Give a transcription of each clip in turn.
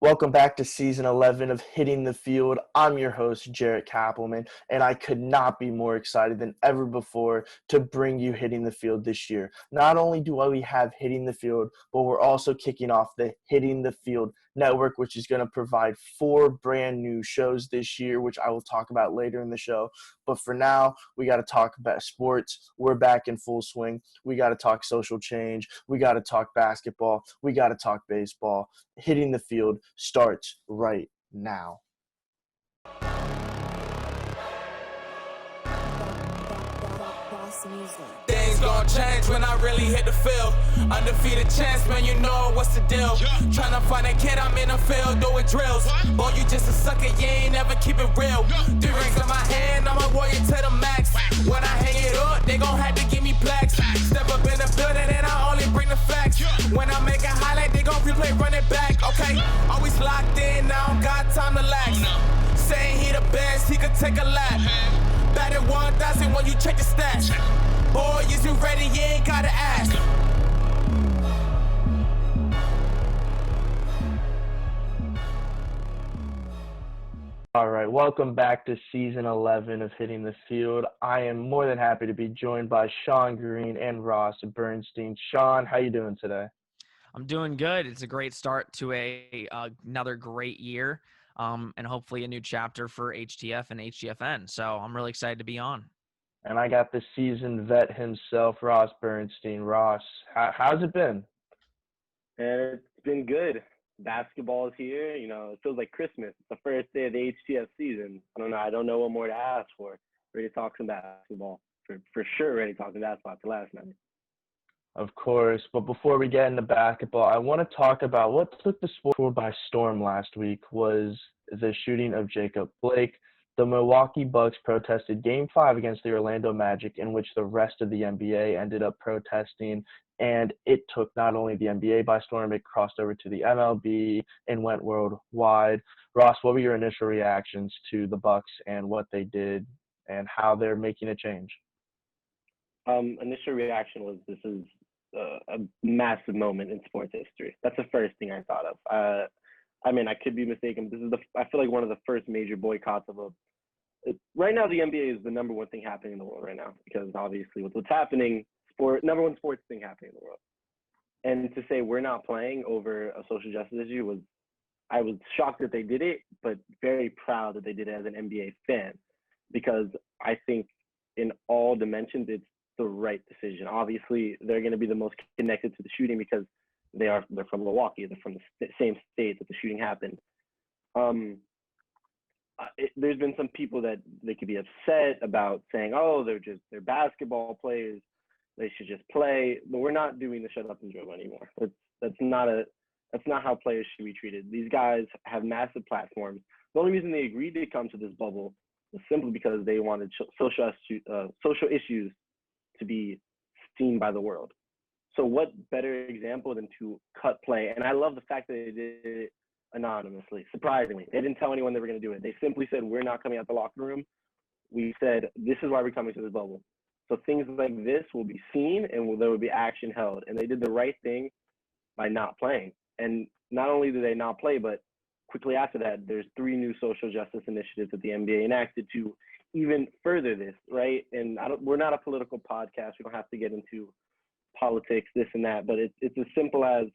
Welcome back to season 11 of Hitting the Field. I'm your host, Jaret Kappelman, and I could not be more excited than ever before to bring you Hitting the Field this year. Not only do we have Hitting the Field, but we're also kicking off the Hitting the Field Network, which is going to provide 4 brand new shows this year, which I will talk about later in the show. But for now, we got to talk about sports. We're back in full swing. We got to talk social change. We got to talk basketball. We got to talk baseball. Hitting the Field starts right now. Things gon' change when I really hit the field. Undefeated chance, man, you know what's the deal. Tryna find a kid, I'm in the field doing drills. Boy, you just a sucker, you ain't never keep it real. 3 rings in my hand, I'm a warrior to the max. When I hang it up, they gon' have to give me plaques. Step up in the building and I only bring the facts. When I make a highlight, they gon' replay, run it back, okay? Always locked in, I don't got time to lax. Saying he the best, he could take a lap. Batted 1,000 when you check the stats. Boy, is you ready? You ain't gotta ask. All right, welcome back to season 11 of Hitting the Field. I am more than happy to be joined by Sean Green and Ross Bernstein. Sean, how you doing today? I'm doing good. It's a great start to another great year, and hopefully a new chapter for HTF and HTFN. So I'm really excited to be on. And I got the seasoned vet himself, Ross Bernstein. Ross, how's it been? And it's been good. Basketball is here. You know, it feels like Christmas. It's the first day of the HTF season. I don't know what more to ask for. Ready to talk some basketball. For sure, ready to talk some basketball after last night. Of course, but before we get into basketball, I want to talk about what took the sport by storm last week was the shooting of Jacob Blake. The Milwaukee Bucks protested Game 5 against the Orlando Magic, in which the rest of the NBA ended up protesting, and it took not only the NBA by storm, it crossed over to the MLB and went worldwide. Ross, what were your initial reactions to the Bucks and what they did and how they're making a change? Initial reaction was this is a massive moment in sports history. That's the first thing I thought of. I could be mistaken. This is I feel like one of the first major boycotts of right now, the NBA is the number one thing happening in the world right now, because obviously with what's happening, number one sports thing happening in the world. And to say we're not playing over a social justice issue I was shocked that they did it, but very proud that they did it as an NBA fan, because I think in all dimensions, it's the right decision. Obviously, they're going to be the most connected to the shooting because they're from Milwaukee. They're from the same state that the shooting happened. There's been some people that they could be upset about saying, oh, they're basketball players, they should just play. But we're not doing the shut up and dribble anymore. That's not how players should be treated. These guys have massive platforms. The only reason they agreed to come to this bubble was simply because they wanted social issues to be seen by the world. So what better example than to cut play? And I love the fact that they did it anonymously. Surprisingly, they didn't tell anyone they were going to do it. They simply said, we're not coming out the locker room. We said, this is why we're coming to this bubble. So things like this will be seen and there will be action held. And they did the right thing by not playing. And not only did they not play, but quickly after that, there's 3 new social justice initiatives that the NBA enacted to even further this, right? And we're not a political podcast. We don't have to get into politics, this and that, but it's as simple as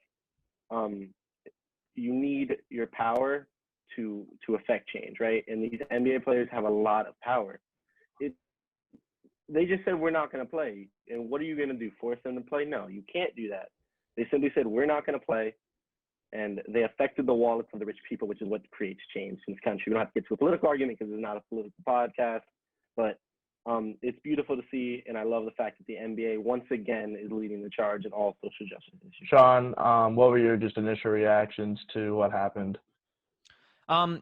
you need your power to affect change, right? And these NBA players have a lot of power. They just said, we're not going to play. And what are you going to do? Force them to play? No, you can't do that. They simply said, we're not going to play. And they affected the wallets of the rich people, which is what creates change in this country. We don't have to get to a political argument because it's not a political podcast, but it's beautiful to see, and I love the fact that the NBA once again is leading the charge in all social justice issues. Sean, what were your just initial reactions to what happened?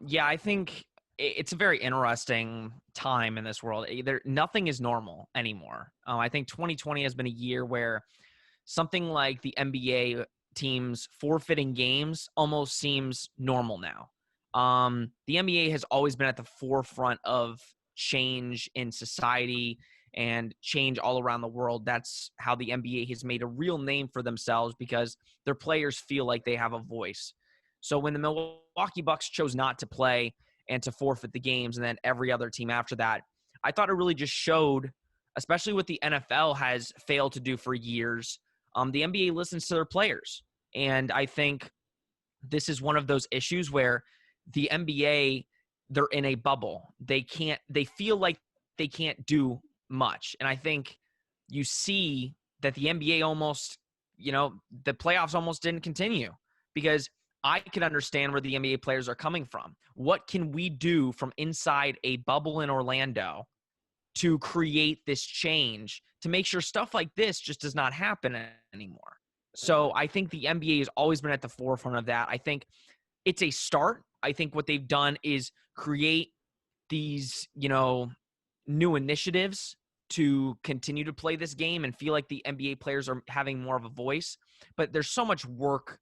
Yeah, I think it's a very interesting time in this world. Nothing is normal anymore. I think 2020 has been a year where something like the NBA teams forfeiting games almost seems normal now. The NBA has always been at the forefront of change in society and change all around the world. That's how the NBA has made a real name for themselves, because their players feel like they have a voice. So when the Milwaukee Bucks chose not to play and to forfeit the games, and then every other team after that, I thought it really just showed, especially what the NFL has failed to do for years, the NBA listens to their players. And I think this is one of those issues where the NBA, they're in a bubble. They feel like they can't do much. And I think you see that the NBA almost, the playoffs almost didn't continue, because I can understand where the NBA players are coming from. What can we do from inside a bubble in Orlando to create this change to make sure stuff like this just does not happen anymore? So I think the NBA has always been at the forefront of that. I think it's a start. I think what they've done is create these, new initiatives to continue to play this game and feel like the NBA players are having more of a voice. But there's so much work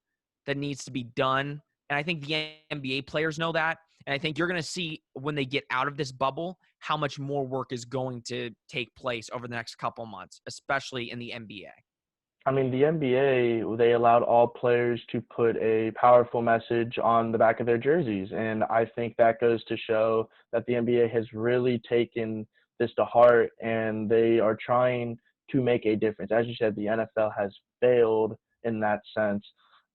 that needs to be done. And I think the NBA players know that. And I think you're going to see when they get out of this bubble how much more work is going to take place over the next couple months, especially in the NBA. I mean, the NBA, they allowed all players to put a powerful message on the back of their jerseys. And I think that goes to show that the NBA has really taken this to heart, and they are trying to make a difference. As you said, the NFL has failed in that sense.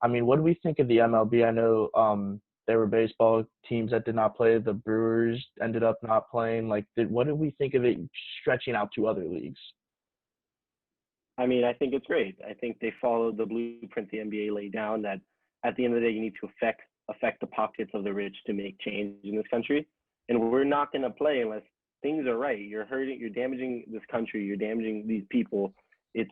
I mean, what do we think of the MLB? I know there were baseball teams that did not play. The Brewers ended up not playing. What do we think of it stretching out to other leagues? I mean, I think it's great. I think they followed the blueprint the NBA laid down, that at the end of the day, you need to affect the pockets of the rich to make change in this country. And we're not going to play unless things are right. You're hurting, you're damaging this country, you're damaging these people. It's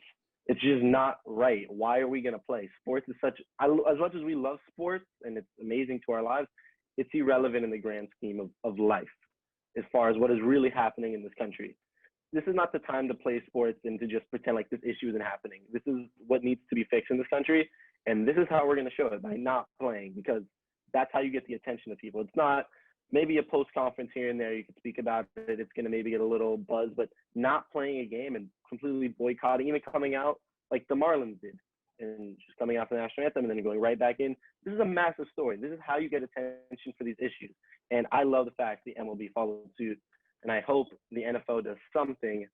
just not right. Why are we going to play? Sports is as much as we love sports and it's amazing to our lives, it's irrelevant in the grand scheme of life as far as what is really happening in this country. This is not the time to play sports and to just pretend like this issue isn't happening. This is what needs to be fixed in this country, and this is how we're going to show it, by not playing, because that's how you get the attention of people. It's not maybe a post-conference here and there. You can speak about it. It's going to maybe get a little buzz, but not playing a game and completely boycotting, even coming out like the Marlins did, and just coming out for the national anthem and then going right back in. This is a massive story. This is how you get attention for these issues. And I love the fact the MLB followed suit. And I hope the NFL does something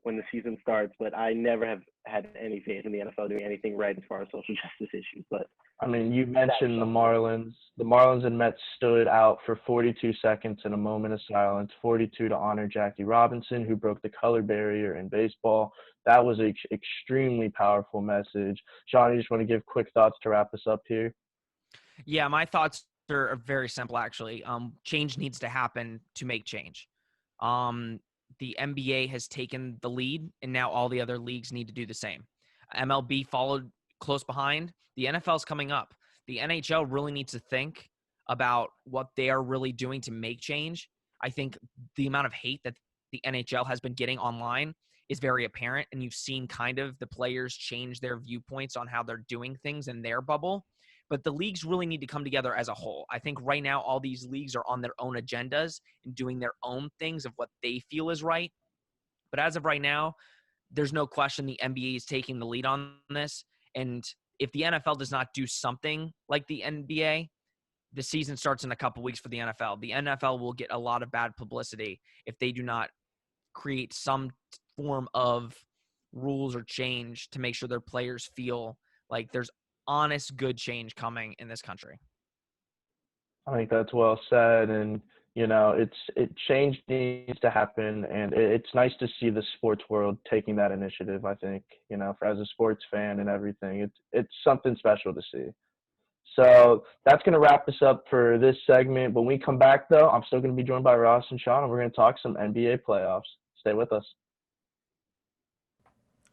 when the season starts, but I never have had any faith in the NFL doing anything right as far as social justice issues. But I mean, you mentioned the Marlins. The Marlins and Mets stood out for 42 seconds in a moment of silence, 42 to honor Jackie Robinson, who broke the color barrier in baseball. That was an extremely powerful message. Sean, you just want to give quick thoughts to wrap us up here? Yeah, my thoughts are very simple, actually. Change needs to happen to make change. The NBA has taken the lead, and now all the other leagues need to do the same. MLB followed close behind. The NFL is coming up. The NHL really needs to think about what they are really doing to make change. I think the amount of hate that the NHL has been getting online is very apparent, and you've seen kind of the players change their viewpoints on how they're doing things in their bubble. But the leagues really need to come together as a whole. I think right now all these leagues are on their own agendas and doing their own things of what they feel is right. But as of right now, there's no question the NBA is taking the lead on this. And if the NFL does not do something like the NBA, the season starts in a couple weeks for the NFL. The NFL will get a lot of bad publicity if they do not create some form of rules or change to make sure their players feel like there's honest, good change coming in this country. I think that's well said, and change needs to happen, and it's nice to see the sports world taking that initiative. I think as a sports fan and everything, it's something special to see. So that's going to wrap us up for this segment. When we come back, though, I'm still going to be joined by Ross and Sean, and we're going to talk some NBA playoffs. Stay with us.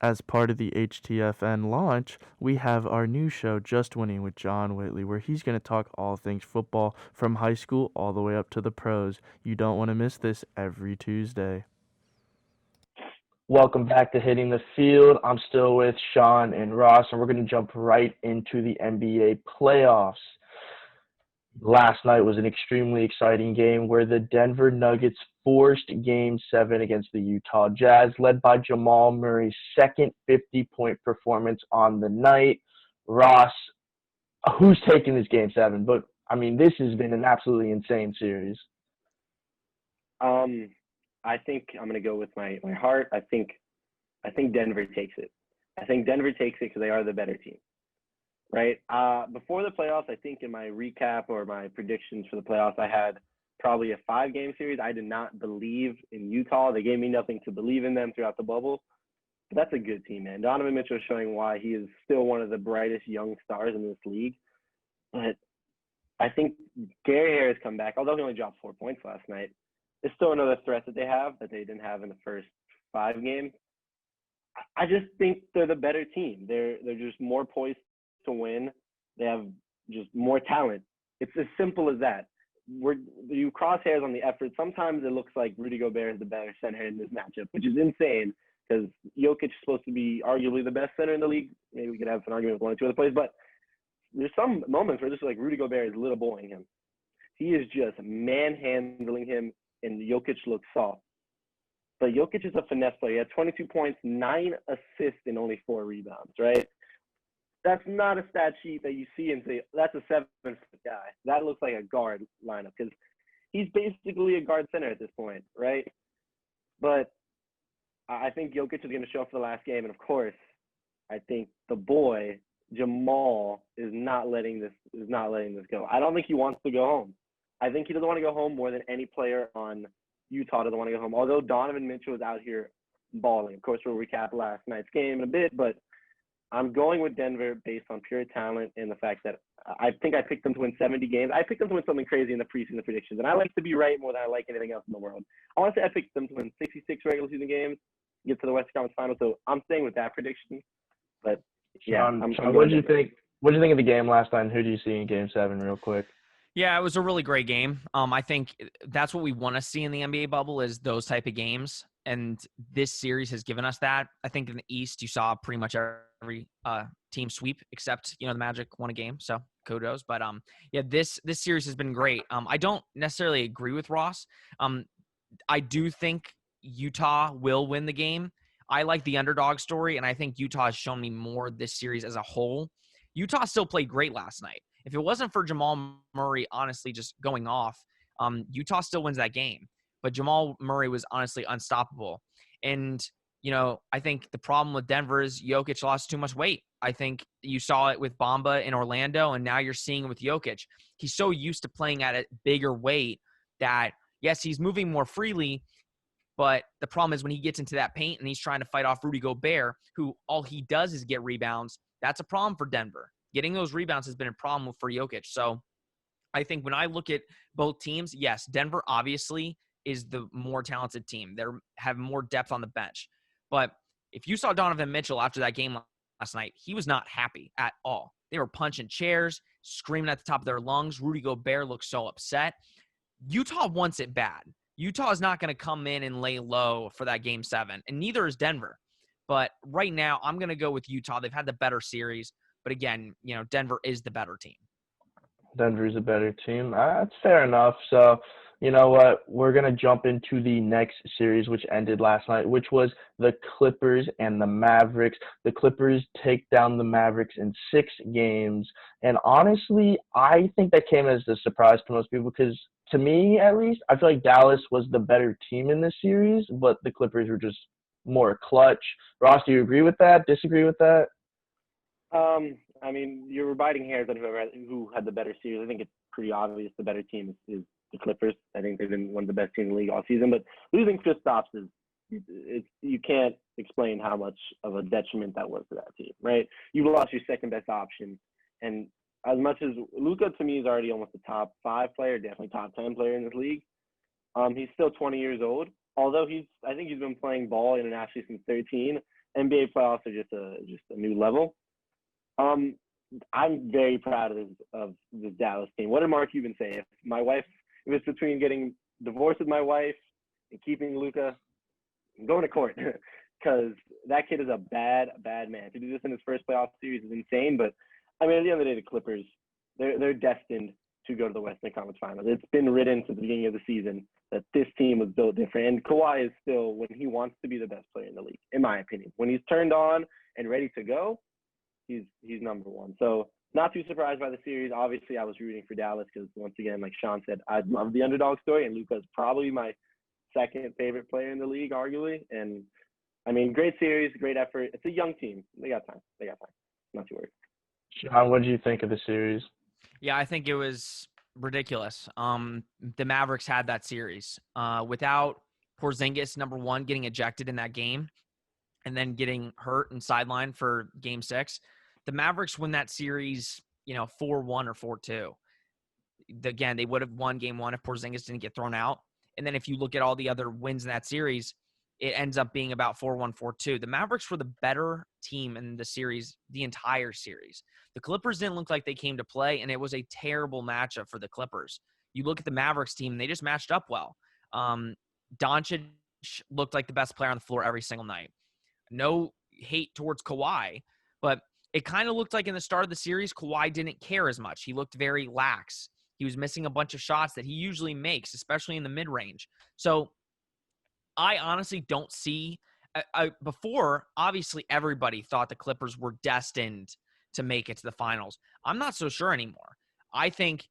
As part of the HTFN launch, we have our new show, Just Winning with John Whitley, where he's going to talk all things football from high school all the way up to the pros. You don't want to miss this every Tuesday. Welcome back to Hitting the Field. I'm still with Sean and Ross, and we're going to jump right into the NBA playoffs. Last night was an extremely exciting game where the Denver Nuggets forced Game 7 against the Utah Jazz, led by Jamal Murray's second 50-point performance on the night. Ross, who's taking this Game 7. But, I mean, this has been an absolutely insane series. I think I'm going to go with my heart. I think Denver takes it. I think Denver takes it because they are the better team, right? Before the playoffs, I think in my recap or my predictions for the playoffs, I had probably a 5-game series. I did not believe in Utah. They gave me nothing to believe in them throughout the bubble. But that's a good team, man. Donovan Mitchell is showing why he is still one of the brightest young stars in this league. But I think Gary Harris come back, although he only dropped 4 points last night. It's still another threat that they have that they didn't have in the first 5 games. I just think they're the better team. They're just more poised to win. They have just more talent. It's as simple as that. You cross hairs on the effort. Sometimes it looks like Rudy Gobert is the better center in this matchup, which is insane because Jokic is supposed to be arguably the best center in the league. Maybe we could have an argument with one or two other players, but there's some moments where it's just like Rudy Gobert is little boying him. He is just manhandling him, and Jokic looks soft. But Jokic is a finesse player. He had 22 points, 9 assists, and only 4 rebounds, right? That's not a stat sheet that you see and say, that's a 7-foot guy. That looks like a guard lineup because he's basically a guard center at this point, right? But I think Jokic is going to show up for the last game. And, of course, I think the boy, Jamal, is not letting this go. I don't think he wants to go home. I think he doesn't want to go home more than any player on Utah doesn't want to go home. Although Donovan Mitchell is out here balling. Of course, we'll recap last night's game in a bit, but I'm going with Denver based on pure talent and the fact that I think I picked them to win 70 games. I picked them to win something crazy in the preseason predictions, and I like to be right more than I like anything else in the world. I want to say I picked them to win 66 regular season games, get to the Western Conference Finals, so I'm staying with that prediction. But, yeah. What did you think? What did you think of the game last night, and who do you see in Game 7 real quick? Yeah, it was a really great game. I think that's what we want to see in the NBA bubble is those type of games. And this series has given us that. I think in the East, you saw pretty much every team sweep except, the Magic won a game. So kudos. But, yeah, this series has been great. I don't necessarily agree with Ross. I do think Utah will win the game. I like the underdog story, and I think Utah has shown me more this series as a whole. Utah still played great last night. If it wasn't for Jamal Murray honestly just going off, Utah still wins that game. But Jamal Murray was honestly unstoppable. And, I think the problem with Denver is Jokic lost too much weight. I think you saw it with Bamba in Orlando, and now you're seeing it with Jokic. He's so used to playing at a bigger weight that, yes, he's moving more freely, but the problem is when he gets into that paint and he's trying to fight off Rudy Gobert, who all he does is get rebounds, that's a problem for Denver. Getting those rebounds has been a problem for Jokic. So I think when I look at both teams, yes, Denver obviously is the more talented team. They have more depth on the bench. But if you saw Donovan Mitchell after that game last night, he was not happy at all. They were punching chairs, screaming at the top of their lungs. Rudy Gobert looked so upset. Utah wants it bad. Utah is not going to come in and lay low for that Game 7, and neither is Denver. But right now, I'm going to go with Utah. They've had the better series. But again, Denver is the better team. Denver's a better team. That's fair enough. So, you know what? We're going to jump into the next series, which ended last night, which was the Clippers and the Mavericks. The Clippers take down the Mavericks in 6 games. And honestly, I think that came as a surprise to most people because, to me at least, I feel like Dallas was the better team in this series, but the Clippers were just more clutch. Ross, do you agree with that? Disagree with that? I mean, you're biting hairs on who had the better series. I think it's pretty obvious the better team is the Clippers. I think they've been one of the best teams in the league all season. But losing Kristaps you can't explain how much of a detriment that was to that team, right? You lost your second best option, and as much as Luka to me is already almost a top 5 player, definitely top 10 player in this league. He's still 20 years old. Although I think he's been playing ball internationally since 13. NBA playoffs are just a new level. I'm very proud of the Dallas team. What did Mark Cuban say? If it's between getting divorced with my wife and keeping Luka, I'm going to court because that kid is a bad man. To do this in his first playoff series is insane. But I mean, at the end of the day, the Clippers, they're destined to go to the Western Conference Finals. It's been written since the beginning of the season that this team was built different. And Kawhi is still, when he wants to be the best player in the league, in my opinion. When he's turned on and ready to go, he's number one. So Not too surprised by the series. Obviously, I was rooting for Dallas because, once again, like Sean said, I love the underdog story, and Luka's probably my second favorite player in the league, arguably. And, I mean, great series, great effort. It's a young team. They got time. Not too worried. Sean, what did you think of the series? Yeah, I think it was ridiculous. The Mavericks had that series. Without Porzingis, number one, getting ejected in that game and then getting hurt and sidelined for game 6, the Mavericks win that series, 4-1 or 4-2. Again, they would have won game 1 if Porzingis didn't get thrown out. And then if you look at all the other wins in that series, it ends up being about 4-1, 4-2. The Mavericks were the better team in the series, the entire series. The Clippers didn't look like they came to play, and it was a terrible matchup for the Clippers. You look at the Mavericks team, they just matched up well. Doncic looked like the best player on the floor every single night. No hate towards Kawhi, but it kind of looked like in the start of the series, Kawhi didn't care as much. He looked very lax. He was missing a bunch of shots that he usually makes, especially in the mid-range. So I honestly don't see before, obviously everybody thought the Clippers were destined to make it to the finals. I'm not so sure anymore. I think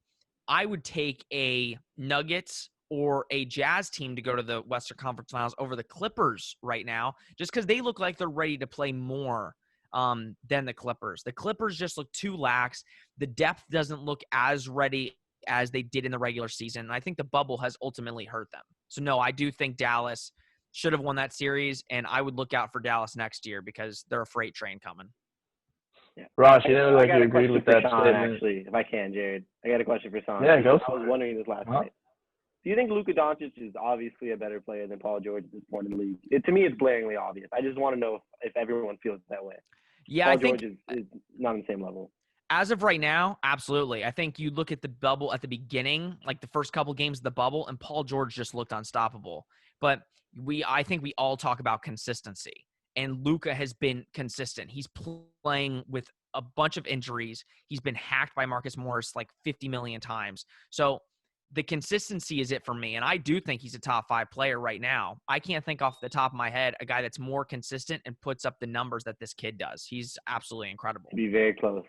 I would take a Nuggets or a Jazz team to go to the Western Conference Finals over the Clippers right now, just because they look like they're ready to play more than the Clippers. The Clippers just look too lax. The depth doesn't look as ready as they did in the regular season. And I think the bubble has ultimately hurt them. So, no, I do think Dallas should have won that series, and I would look out for Dallas next year because they're a freight train coming. Yeah. Ross, you didn't look like you agreed with that Sean, statement. Actually, if I can, Jared, I got a question for Sean. Yeah, go for it. I was wondering this last night. Do you think Luka Doncic is obviously a better player than Paul George at this point in the league? To me, it's blaringly obvious. I just want to know if everyone feels that way. Yeah, Paul I think George is not on the same level. As of right now, absolutely. I think you look at the bubble at the beginning, like the first couple games of the bubble, and Paul George just looked unstoppable. But I think we all talk about consistency, and Luka has been consistent. He's playing with a bunch of injuries. He's been hacked by Marcus Morris like 50 million times. So the consistency is it for me, and I do think he's a top 5 player right now. I can't think off the top of my head a guy that's more consistent and puts up the numbers that this kid does. He's absolutely incredible. Be very close.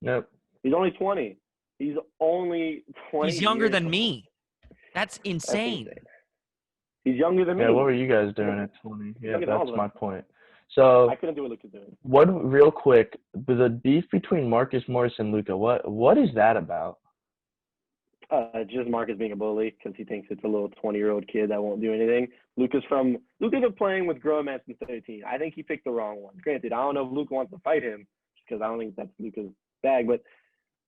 Yep. He's only 20. He's only 20. He's younger than me. That's insane. He's younger than me. Yeah, what were you guys doing at 20? Yeah, that's my point. So I couldn't do what Luka's doing. What, real quick, the beef between Marcus Morris and Luka, what is that about? Just Marcus being a bully because he thinks it's a little 20-year-old kid that won't do anything. Luka's been playing with grown men since 13. I think he picked the wrong one. Granted, I don't know if Luka wants to fight him because I don't think that's Luka's bag. But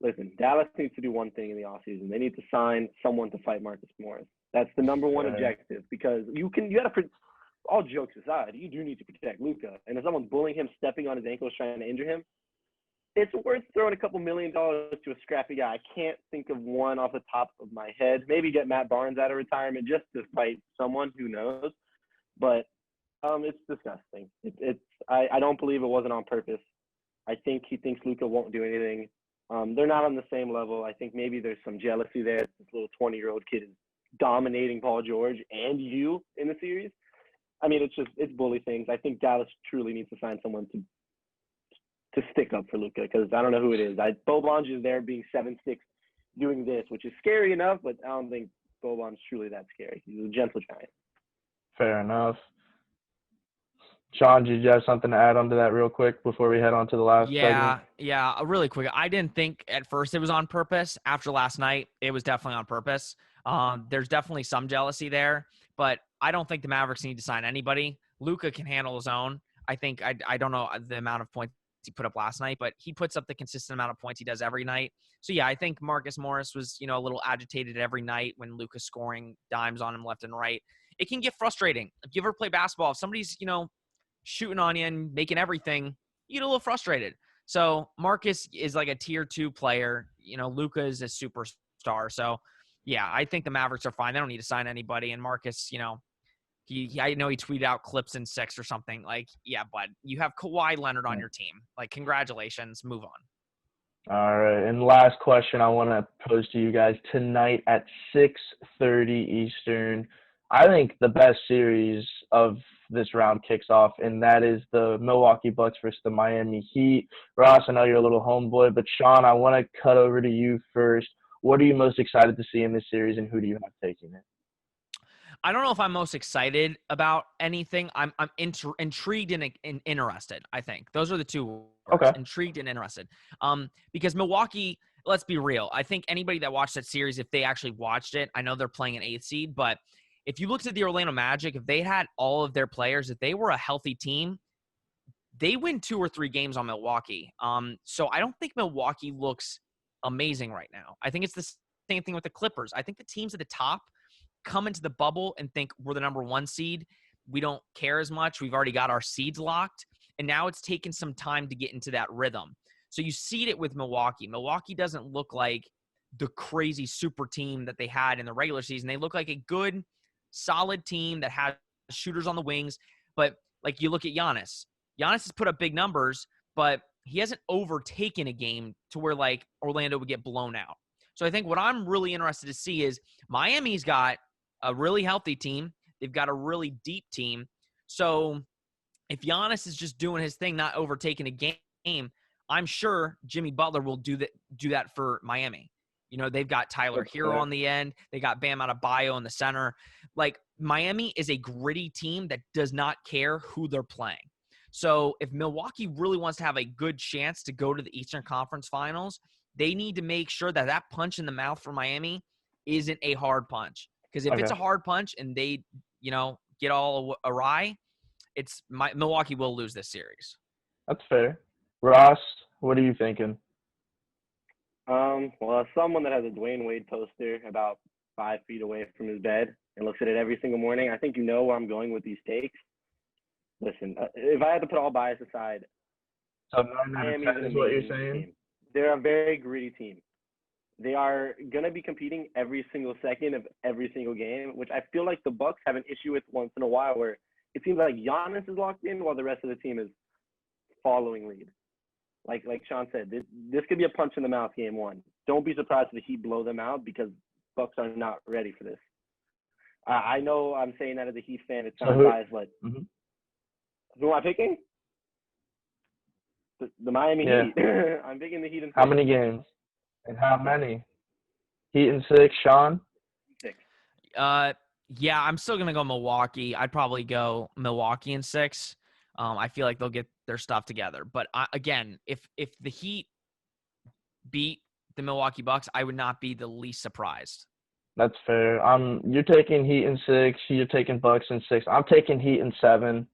listen, Dallas needs to do one thing in the offseason. They need to sign someone to fight Marcus Morris. That's the number one objective because you got to. All jokes aside, you do need to protect Luka. And if someone's bullying him, stepping on his ankles, trying to injure him, it's worth throwing a couple $1 million to a scrappy guy. I can't think of one off the top of my head. Maybe get Matt Barnes out of retirement just to fight someone, who knows. But it's disgusting. I don't believe it wasn't on purpose. I think he thinks Luka won't do anything. They're not on the same level. I think maybe there's some jealousy there. This little 20-year-old kid is dominating Paul George and you in the series. I mean, it's bully things. I think Dallas truly needs to find someone to stick up for Luka because I don't know who it is. Boban's is there being 7'6", doing this, which is scary enough, but I don't think Boban's truly that scary. He's a gentle giant. Fair enough. Sean, did you have something to add on to that real quick before we head on to the last segment? Yeah, really quick. I didn't think at first it was on purpose. After last night, it was definitely on purpose. There's definitely some jealousy there, but I don't think the Mavericks need to sign anybody. Luka can handle his own. I think I don't know the amount of points he put up last night, but he puts up the consistent amount of points he does every night. So yeah, I think Marcus Morris was, a little agitated every night when Luka's scoring dimes on him left and right. It can get frustrating. If you ever play basketball, if somebody's, shooting on you and making everything, you get a little frustrated. So Marcus is like a tier 2 player. Luka is a superstar. So yeah, I think the Mavericks are fine. They don't need to sign anybody. And Marcus, I know he tweeted out clips in 6 or something. Like, yeah, but you have Kawhi Leonard on your team. Like, congratulations. Move on. All right. And last question I want to pose to you guys tonight at 6:30 Eastern. I think the best series of this round kicks off, and that is the Milwaukee Bucks versus the Miami Heat. Ross, I know you're a little homeboy, but Sean, I want to cut over to you first. What are you most excited to see in this series, and who do you have taking it? I don't know if I'm most excited about anything. I'm intrigued and interested, I think. Those are the two words, Okay. intrigued and interested. Because Milwaukee, let's be real. I think anybody that watched that series, if they actually watched it, I know they're playing an 8th seed, but if you looked at the Orlando Magic, if they had all of their players, if they were a healthy team, they win 2 or 3 games on Milwaukee. So I don't think Milwaukee looks amazing right now. I think it's the same thing with the Clippers. I think the teams at the top come into the bubble and think we're the number 1 seed. We don't care as much. We've already got our seeds locked. And now it's taken some time to get into that rhythm. So you see it with Milwaukee. Milwaukee doesn't look like the crazy super team that they had in the regular season. They look like a good, solid team that has shooters on the wings. But like you look at Giannis. Giannis has put up big numbers, but he hasn't overtaken a game to where like Orlando would get blown out. So I think what I'm really interested to see is Miami's got a really healthy team. They've got a really deep team. So if Giannis is just doing his thing, not overtaking a game, I'm sure Jimmy Butler will do that for Miami. You know, they've got Tyler Hero on the end. They got Bam Adebayo in the center. Like, Miami is a gritty team that does not care who they're playing. So if Milwaukee really wants to have a good chance to go to the Eastern Conference Finals, they need to make sure that that punch in the mouth for Miami isn't a hard punch. Because if it's a hard punch and they, you know, get all awry, Milwaukee will lose this series. That's fair. Ross, what are you thinking? Well, as someone that has a Dwayne Wade poster about 5 feet away from his bed and looks at it every single morning, I think you know where I'm going with these takes. Listen, if I had to put all bias aside, So 9 out of 10 is what you're saying? Team. They're a very gritty team. They are going to be competing every single second of every single game, which I feel like the Bucks have an issue with once in a while, where it seems like Giannis is locked in while the rest of the team is following lead. Like Sean said, this could be a punch in the mouth game 1. Don't be surprised if the Heat blow them out, because Bucks are not ready for this. I know I'm saying that as a Heat fan. It sounds biased, but who am I picking? The Miami Heat. I'm picking the Heat in 6. How many games? And how many? Heat in 6, Sean? 6. Yeah, I'm still going to go Milwaukee. I'd probably go Milwaukee in 6. I feel like they'll get their stuff together. But again, if the Heat beat the Milwaukee Bucks, I would not be the least surprised. That's fair. You're taking Heat in 6. You're taking Bucks in 6. I'm taking Heat in 7.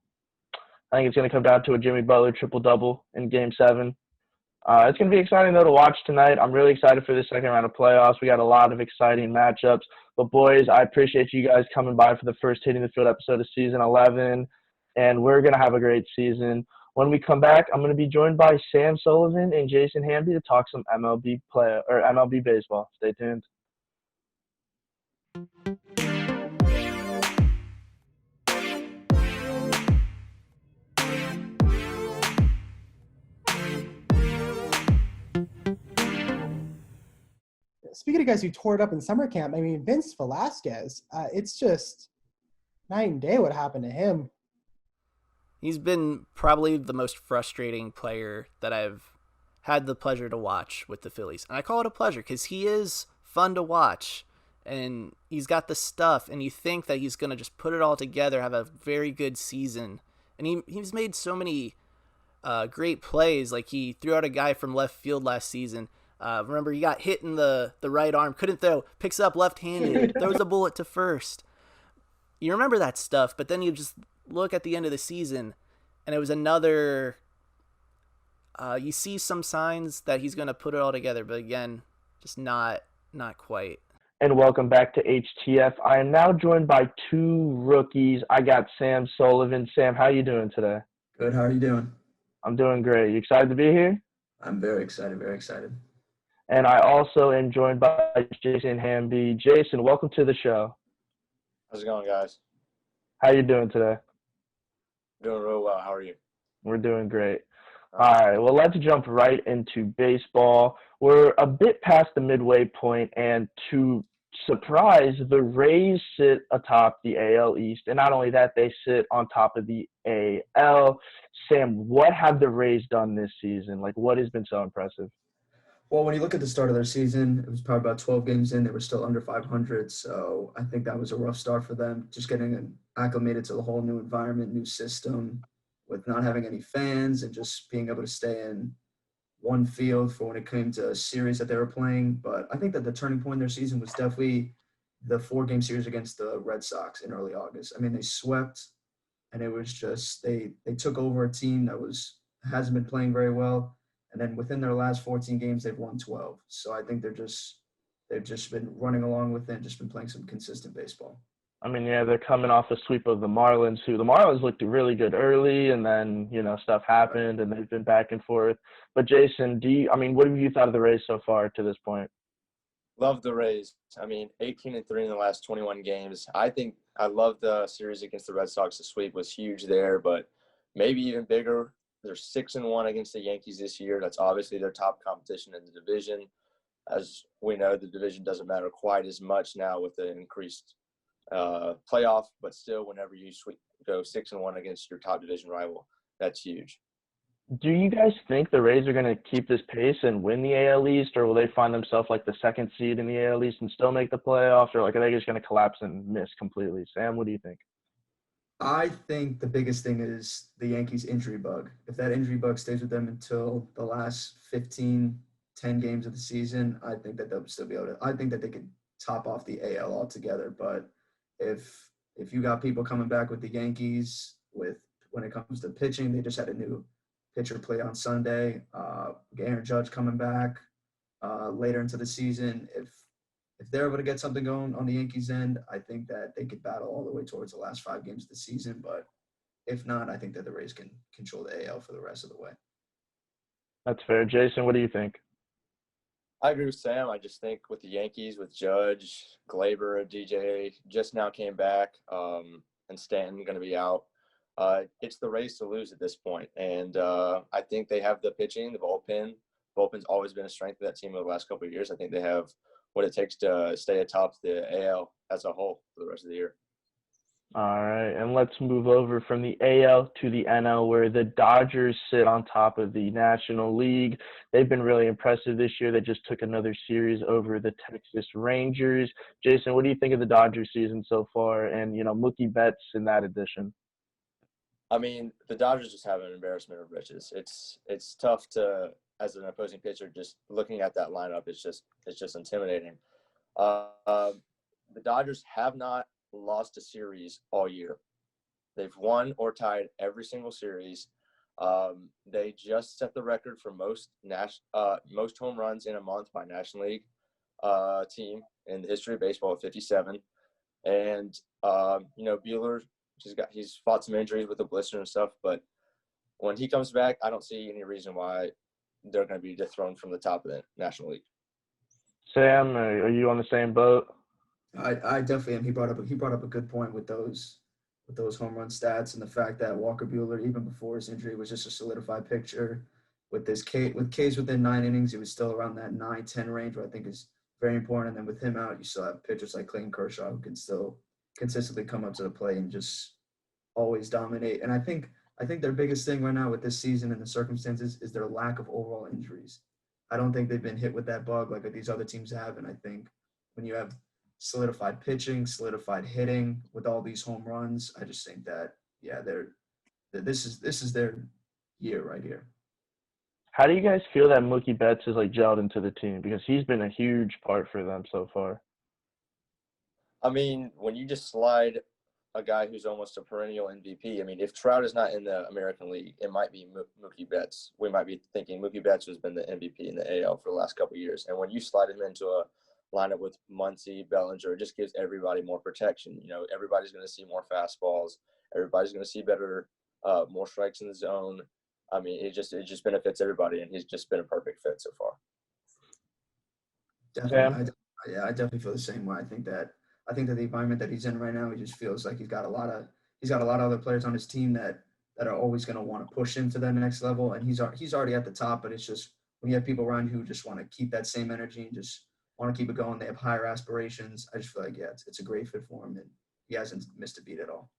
I think it's going to come down to a Jimmy Butler triple-double in Game 7. It's going to be exciting, though, to watch tonight. I'm really excited for the second round of playoffs. We got a lot of exciting matchups. But, boys, I appreciate you guys coming by for the first Hitting the Field episode of Season 11. And we're going to have a great season. When we come back, I'm going to be joined by Sam Sullivan and Jason Hamby to talk some MLB baseball. Stay tuned. Speaking of guys who tore it up in summer camp, I mean, Vince Velasquez, it's just night and day what happened to him. He's been probably the most frustrating player that I've had the pleasure to watch with the Phillies. And I call it a pleasure because he is fun to watch. And he's got the stuff, and you think that he's going to just put it all together, have a very good season. And he's made so many great plays. Like, he threw out a guy from left field last season. Remember, he got hit in the right arm, couldn't throw, picks up left-handed, throws a bullet to first. You remember that stuff, but then you just look at the end of the season, and it was another you see some signs that he's going to put it all together, but again, just not quite. And welcome back to HTF. I am now joined by 2 rookies. I got Sam Sullivan. Sam, how you doing today? Good. How are you doing? I'm doing great. You excited to be here? I'm very excited, very excited. And I also am joined by Jason Hamby. Jason, welcome to the show. How's it going, guys? How you doing today? Doing real well. How are you? We're doing great. All right, well, let's jump right into baseball. We're a bit past the midway point, and to surprise, the Rays sit atop the AL East, and not only that, they sit on top of the AL. Sam, what have the Rays done this season? Like, what has been so impressive? Well, when you look at the start of their season, it was probably about 12 games in. They were still under 500, so I think that was a rough start for them. Just getting acclimated to the whole new environment, new system, with not having any fans and just being able to stay in one field for when it came to a series that they were playing. But I think that the turning point in their season was definitely the 4-game series against the Red Sox in early August. I mean, they swept, and it was just they took over a team that hasn't been playing very well. And then within their last 14 games, they've won 12. So I think they've just been running along with it and just been playing some consistent baseball. I mean, yeah, they're coming off a sweep of the Marlins, who the Marlins looked really good early, and then, stuff happened, and they've been back and forth. But, Jason, what have you thought of the Rays so far to this point? Love the Rays. 18-3 in the last 21 games. I love the series against the Red Sox. The sweep was huge there, but maybe even bigger. They're 6-1 against the Yankees this year. That's obviously their top competition in the division. As we know, the division doesn't matter quite as much now with the increased playoff, but still, whenever you go 6-1 against your top division rival, that's huge. Do you guys think the Rays are going to keep this pace and win the AL East, or will they find themselves like the second seed in the AL East and still make the playoffs, or are they just going to collapse and miss completely? Sam, what do you think? I think the biggest thing is the Yankees injury bug. If that injury bug stays with them until the last 10 games of the season, I think that they'll still be able to. I think that they could top off the AL altogether. But if you got people coming back with the Yankees, when it comes to pitching, they just had a new pitcher play on Sunday. Aaron Judge coming back later into the season. If they're able to get something going on the Yankees' end, I think that they could battle all the way towards the last 5 games of the season. But if not, I think that the Rays can control the AL for the rest of the way. That's fair. Jason, what do you think? I agree with Sam. I just think with the Yankees, with Judge, Glaber, DJ just now came back, and Stanton going to be out. It's the Rays to lose at this point. And I think they have the pitching, the bullpen. Bullpen's always been a strength of that team over the last couple of years. I think they have what it takes to stay atop the AL as a whole for the rest of the year. All right, and let's move over from the AL to the NL, where the Dodgers sit on top of the National League. They've been really impressive this year. They just took another series over the Texas Rangers. Jason, what do you think of the Dodgers season so far, and Mookie Betts in that addition? The Dodgers just have an embarrassment of riches. It's tough to, as an opposing pitcher, just looking at that lineup, it's just intimidating. The Dodgers have not lost a series all year. They've won or tied every single series. They just set the record for most home runs in a month by National League team in the history of baseball at 57. And Buehler he's fought some injuries with the blister and stuff, but when he comes back, I don't see any reason why they're going to be dethroned from the top of the National League. Sam, are you on the same boat? I definitely am. He brought up a good point with those home run stats and the fact that Walker Buehler, even before his injury, was just a solidified pitcher. With K's within 9 innings, he was still around that 9-10 range, which I think is very important. And then with him out, you still have pitchers like Clayton Kershaw who can still consistently come up to the plate and just always dominate. And I think their biggest thing right now with this season and the circumstances is their lack of overall injuries. I don't think they've been hit with that bug like these other teams have. And I think when you have solidified pitching, solidified hitting with all these home runs, I just think that, this is their year right here. How do you guys feel that Mookie Betts is gelled into the team? Because he's been a huge part for them so far. When you just slide a guy who's almost a perennial MVP, if Trout is not in the American League, it might be Mookie Betts. We might be thinking Mookie Betts has been the MVP in the AL for the last couple of years. And when you slide him into a lineup with Muncy, Bellinger, it just gives everybody more protection. Everybody's going to see more fastballs. Everybody's going to see better, more strikes in the zone. It just benefits everybody, and he's just been a perfect fit so far. Definitely. I definitely feel the same way. I think that the environment that he's in right now, he just feels like he's got a lot of other players on his team that are always going to want to push him to that next level. And he's already at the top, but it's just when you have people around you who just want to keep that same energy and just want to keep it going. They have higher aspirations. I just feel like, yeah, it's a great fit for him, and he hasn't missed a beat at all.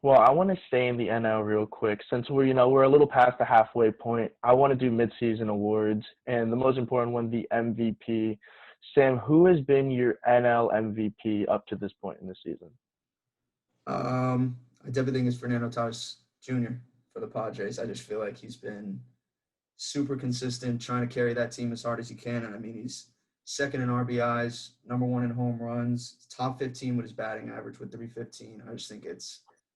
Well, I want to stay in the NL real quick since we're a little past the halfway point. I want to do midseason awards, and the most important one, the MVP. Sam, who has been your NL MVP up to this point in the season? I definitely think it's Fernando Tatis Jr. for the Padres. I just feel like he's been super consistent, trying to carry that team as hard as he can. And I mean, he's second in RBIs, number one in home runs, top 15 with his batting average with 315. I just think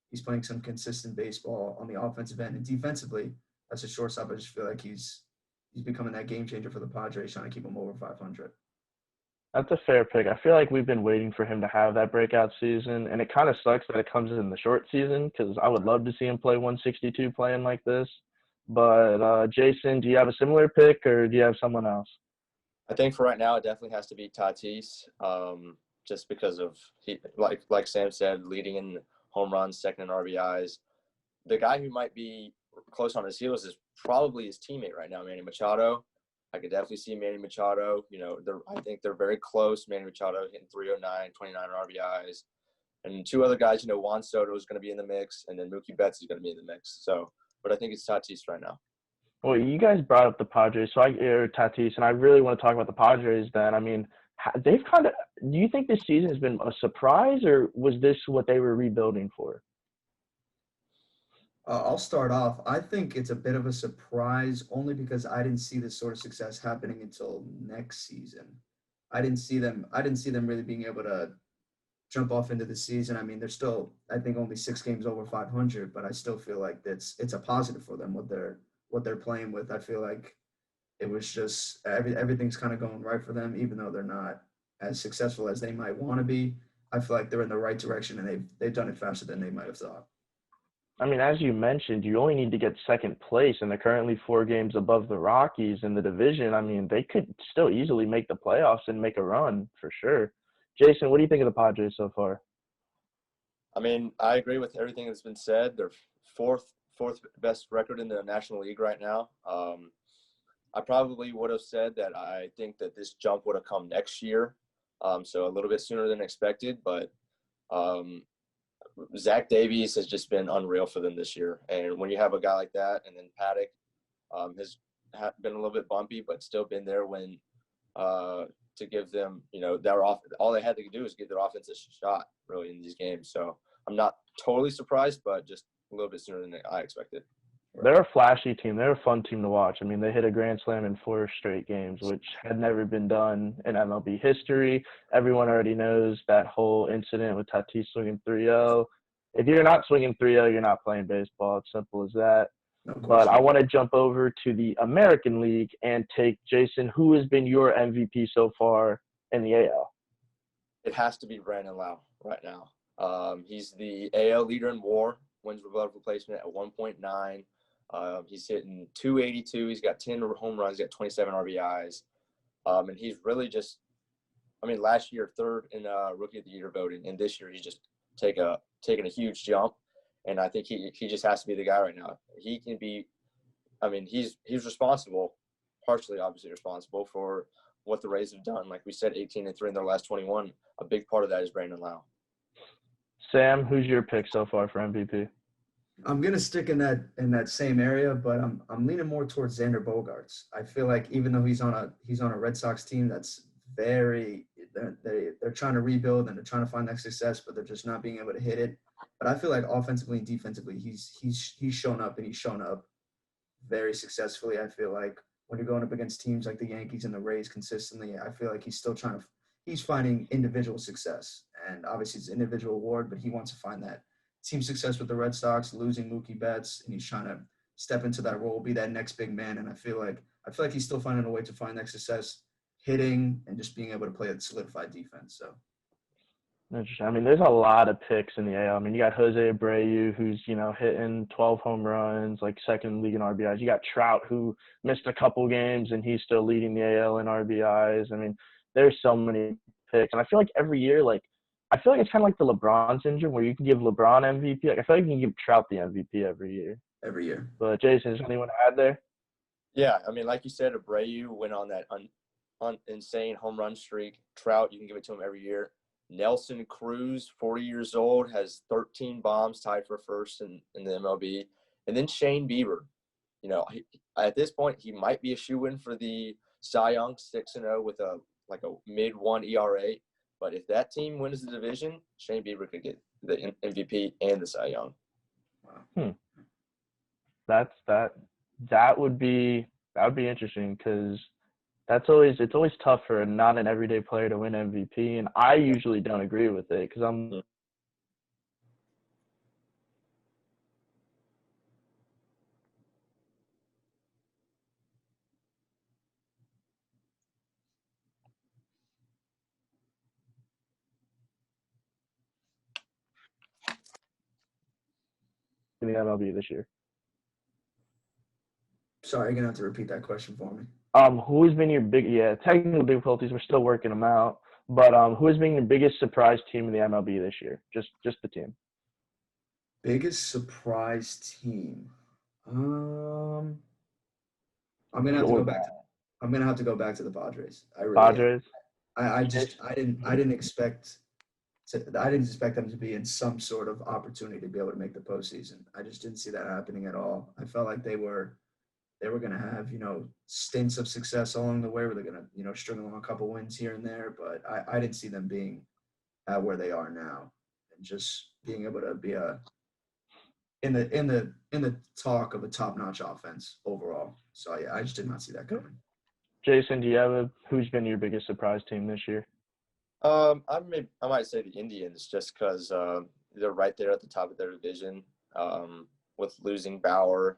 he's playing some consistent baseball on the offensive end, and defensively, as a shortstop, I just feel like he's becoming that game changer for the Padres, trying to keep him over 500. That's a fair pick. I feel like we've been waiting for him to have that breakout season, and it kind of sucks that it comes in the short season because I would love to see him play 162 playing like this. But, Jason, do you have a similar pick, or do you have someone else? I think for right now, it definitely has to be Tatis, just because of like Sam said, leading in home runs, second in RBIs. The guy who might be close on his heels is probably his teammate right now, Manny Machado. I could definitely see Manny Machado. I think they're very close. Manny Machado hitting 309, 29 RBIs. And two other guys, Juan Soto is going to be in the mix, and then Mookie Betts is going to be in the mix. So, but I think it's Tatis right now. Well, you guys brought up the Padres, or Tatis, and I really want to talk about the Padres then. I mean, they've do you think this season has been a surprise, or was this what they were rebuilding for? I'll start off. I think it's a bit of a surprise only because I didn't see this sort of success happening until next season. I didn't see them really being able to jump off into the season. I mean, they're still, I think, only 6 games over 500, but I still feel like it's a positive for them what they're playing with. I feel like it was just everything's kind of going right for them, even though they're not as successful as they might want to be. I feel like they're in the right direction, and they've done it faster than they might have thought. I mean, as you mentioned, you only need to get second place, and they're currently 4 games above the Rockies in the division. I mean, they could still easily make the playoffs and make a run for sure. Jason, what do you think of the Padres so far? I mean, I agree with everything that's been said. They're fourth best record in the National League right now. I probably would have said that I think that this jump would have come next year, so a little bit sooner than expected. But Zach Davies has just been unreal for them this year. And when you have a guy like that, and then Paddock has been a little bit bumpy, but still been there when to give them, all they had to do is give their offense a shot really in these games. So I'm not totally surprised, but just a little bit sooner than I expected. They're a flashy team. They're a fun team to watch. I mean, they hit a grand slam in 4 straight games, which had never been done in MLB history. Everyone already knows that whole incident with Tatis swinging 3-0. If you're not swinging 3-0, you're not playing baseball. It's simple as that. But I want to jump over to the American League and take Jason. Who has been your MVP so far in the AL? It has to be Brandon Lau right now. He's the AL leader in WAR, wins above replacement at 1.9. He's hitting 282. He's got 10 home runs. He's got 27 RBIs. And he's really just, last year, 3rd in Rookie of the Year voting. And this year, he's just taken a huge jump. And I think he just has to be the guy right now. He can be, he's responsible, partially obviously responsible for what the Rays have done. Like we said, 18-3 in their last 21. A big part of that is Brandon Lau. Sam, who's your pick so far for MVP? I'm gonna stick in that same area, but I'm leaning more towards Xander Bogaerts. I feel like even though he's on a Red Sox team that's they're trying to rebuild and they're trying to find that success, but they're just not being able to hit it. But I feel like offensively and defensively, he's shown up, and he's shown up very successfully. I feel like when you're going up against teams like the Yankees and the Rays consistently, I feel like he's finding individual success, and obviously it's an individual award, but he wants to find that team success with the Red Sox, losing Mookie Betts, and he's trying to step into that role, be that next big man. And I feel like he's still finding a way to find that success, hitting and just being able to play a solidified defense. So, there's a lot of picks in the AL. You got Jose Abreu, who's hitting 12 home runs, like second in league in RBIs. You got Trout, who missed a couple games and he's still leading the AL in RBIs. There's so many picks, and I feel like every year, I feel like it's kind of like the LeBron syndrome where you can give LeBron MVP. I feel like you can give Trout the MVP every year. Every year. But Jason, is there anyone to add there? Yeah, like you said, Abreu went on that insane home run streak. Trout, you can give it to him every year. Nelson Cruz, 40 years old, has 13 bombs, tied for first in the MLB. And then Shane Bieber. At this point, he might be a shoe-in for the Cy Young, 6-0 with a mid-1 ERA. But if that team wins the division, Shane Bieber could get the MVP and the Cy Young. That would be interesting because it's always tough for not an everyday player to win MVP, and I usually don't agree with it because I'm. In the MLB this year. Sorry, you're gonna have to repeat that question for me. Who has been your technical difficulties? We're still working them out. But who has been your biggest surprise team in the MLB this year? Just the team. Biggest surprise team. I'm gonna have to go back. I'm gonna have to go back to the Padres. Padres. I didn't expect them to be in some sort of opportunity to be able to make the postseason. I just didn't see that happening at all. I felt like they were going to have, stints of success along the way where they're going to, string along a couple wins here and there. But I didn't see them being at where they are now and just being able to be in the talk of a top-notch offense overall. So, yeah, I just did not see that coming. Jason, do you have who's been your biggest surprise team this year? I might say the Indians just because they're right there at the top of their division with losing Bauer,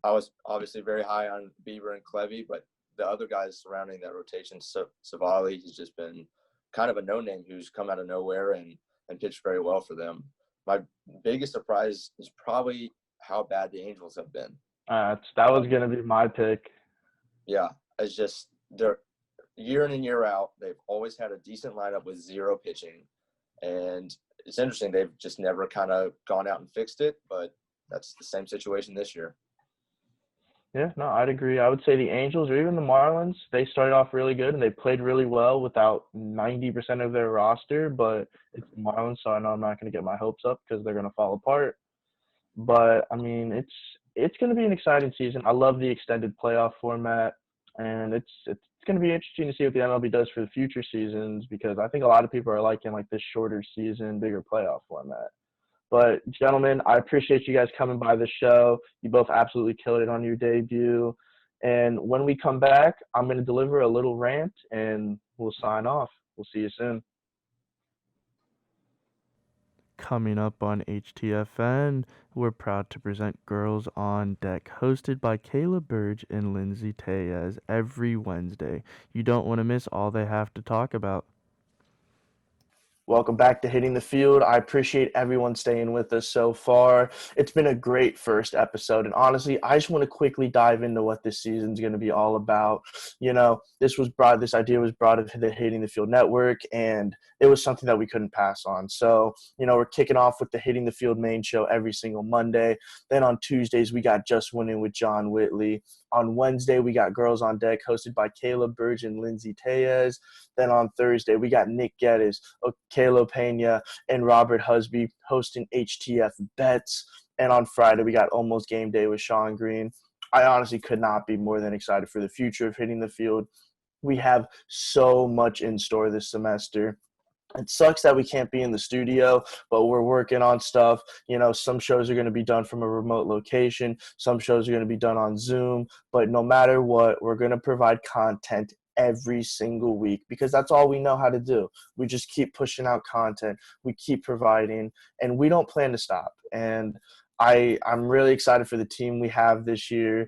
I was obviously very high on Bieber and Clevy, but the other guys surrounding that rotation, Savali, he's just been kind of a no-name who's come out of nowhere and pitched very well for them. My biggest surprise is probably how bad the Angels have been. That was going to be my pick. Yeah, it's just they're year in and year out. They've always had a decent lineup with zero pitching, and it's interesting. They've just never kind of gone out and fixed it, but that's the same situation this year. Yeah, no, I'd agree. I would say the Angels or even the Marlins, they started off really good and they played really well without 90% of their roster, but it's the Marlins, so I know I'm not going to get my hopes up because they're going to fall apart. But, I mean, it's going to be an exciting season. I love the extended playoff format, and it's going to be interesting to see what the MLB does for the future seasons because I think a lot of people are liking, this shorter season, bigger playoff format. But, gentlemen, I appreciate you guys coming by the show. You both absolutely killed it on your debut. And when we come back, I'm going to deliver a little rant, and we'll sign off. We'll see you soon. Coming up on HTFN, we're proud to present Girls on Deck, hosted by Kayla Burge and Lindsay Tellez every Wednesday. You don't want to miss all they have to talk about. Welcome back to Hitting the Field. I appreciate everyone staying with us so far. It's been a great first episode, and honestly, I just want to quickly dive into what this season's going to be all about. This idea was brought up to the Hitting the Field Network, and it was something that we couldn't pass on. So, we're kicking off with the Hitting the Field main show every single Monday. Then on Tuesdays, we got Just Winning with John Whitley. On Wednesday, we got Girls on Deck, hosted by Kayla Burge and Lindsay Tellez. Then on Thursday, we got Nick Geddes, Kayla Pena, and Robert Husby hosting HTF Bets. And on Friday, we got Almost Game Day with Sean Green. I honestly could not be more than excited for the future of Hitting the Field. We have so much in store this semester. It sucks that we can't be in the studio, but we're working on stuff. Some shows are going to be done from a remote location. Some shows are going to be done on Zoom. But no matter what, we're going to provide content every single week because that's all we know how to do. We just keep pushing out content. We keep providing, and we don't plan to stop. And I'm really excited for the team we have this year.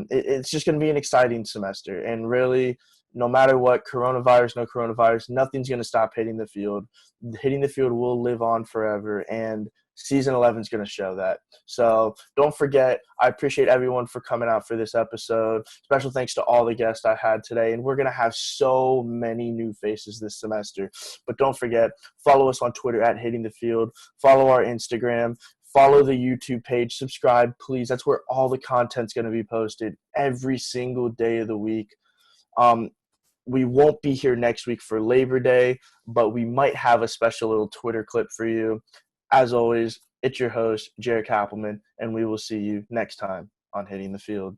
It's just going to be an exciting semester. And really, no matter what, coronavirus, no coronavirus, nothing's going to stop Hitting the Field. Hitting the Field will live on forever, and Season 11 is going to show that. So don't forget, I appreciate everyone for coming out for this episode. Special thanks to all the guests I had today, and we're going to have so many new faces this semester. But don't forget, follow us on Twitter at Hitting the Field. Follow our Instagram. Follow the YouTube page. Subscribe, please. That's where all the content's going to be posted every single day of the week. We won't be here next week for Labor Day, but we might have a special little Twitter clip for you. As always, it's your host, Jaret Kappelman, and we will see you next time on Hitting the Field.